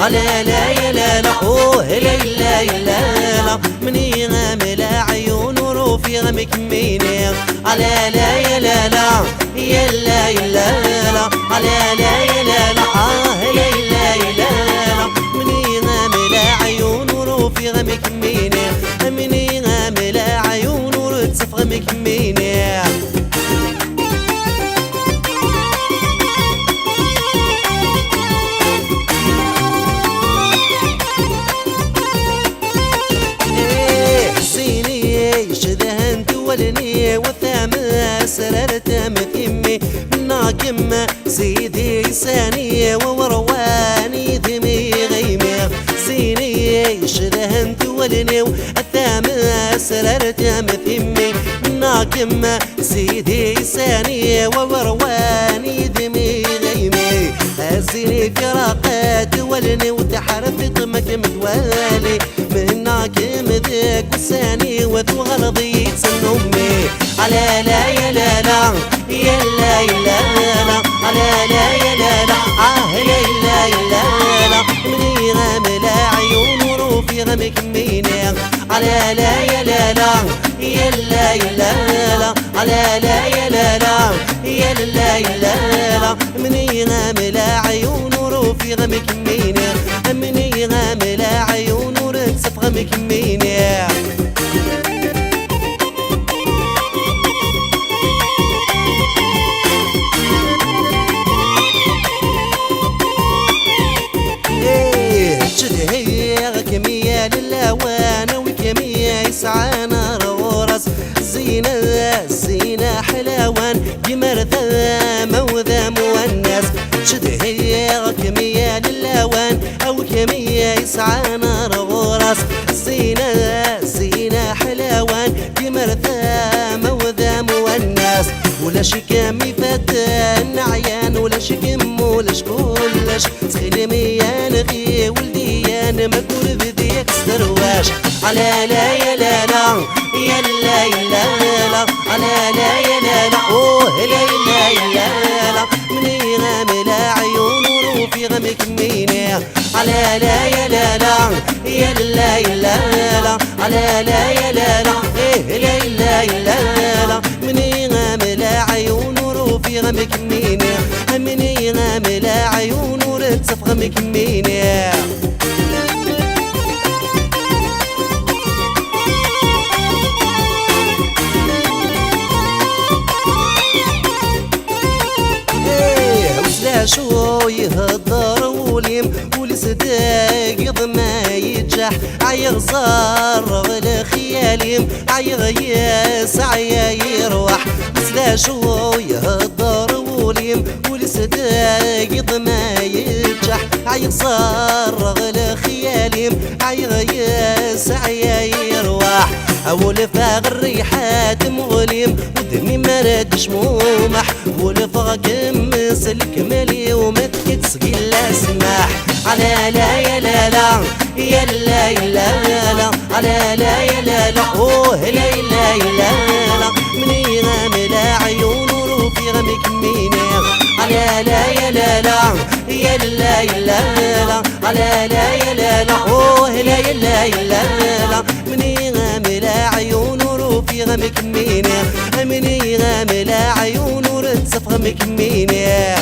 لا لا يا لا لا اوه لا لا يا لا لا مني غامل عيون وروفي غمك ميني لا لا يا لا لا يا لا يا لا لا لا لا يا لا لا لا لا يا لا لا مني غامل عيون وروفي غمك ميني مني غامل عيون ورتصف غمك ميني ولني وثام سررت مثيمي ناكم سيدي ساني وورواني ذمي غيمي سيني شذهنت ولني وثام سررت مثيمي ناكم سيدي ساني وورواني ذمي غيمي هزيني فراقات ولني وتحرفت مدوالي مناك مذاك وساني وذو غلظي تسنمي لا لا يا لا لا يا لا يا لا لا لا لا يا لا لا لا لا يا لا لا مني غامل عيون وروفي غمك ميني لا لا يا لا لا يا لا يا لا لا لا لا يا لا لا يا لا يا لا لا مني غامل عيون وروفي غمك ميني مني غامل عيون ورتصف غمك ميني كمية للأوان وكمية يسعانا روراس زينة زينة حلاوان جمرثا موذا مونس شدهي كمية للأوان أو كمية يسعانا روراس زينة زينة حلاوان جمرثا موذا مونس ولا شكامي فتان عيان ولا شكم ولا شكولش سخيلميان غي ولديان مكور بديك سدرواش لا لا يا لا لا يا لا يا لا لا لا لا يا لا لا اوه لا لا يا لا لا مني غامل عيون وروفي غمك ميني لا لا يا لا لا يا لا يا لا لا لا لا يا لا لا لا لا يا لا لا مني غامل عيون وروفي غمك ميني مني غامل عيون ورتصف غمك ميني شو يهضر وليم ولصداق ما يجح عيغزار غلا خياليم عيغياس عيا يروح مثلا شو يهضر وليم ولصداق ما يجح عيغزار غلا خياليم عيغياس عيا يروح أول فاغ الريحات مغليم ودمي مرد شمومح ولفغ كمس الكمالي ومتك تسقي لا سماح لا لا يا لا لا يا لا يا لا لا لا لا يا لا لا اوه لا لا يا لا لا مني غامل عيون وروفي غمك ميني لا لا يا لا لا يا لا يا لا لا لا لا يا لا لا اوه لا يا لا يا لا لا مني غامل عيون وروفي غمك ميني مني غامل عيون ورتصف غمك ميني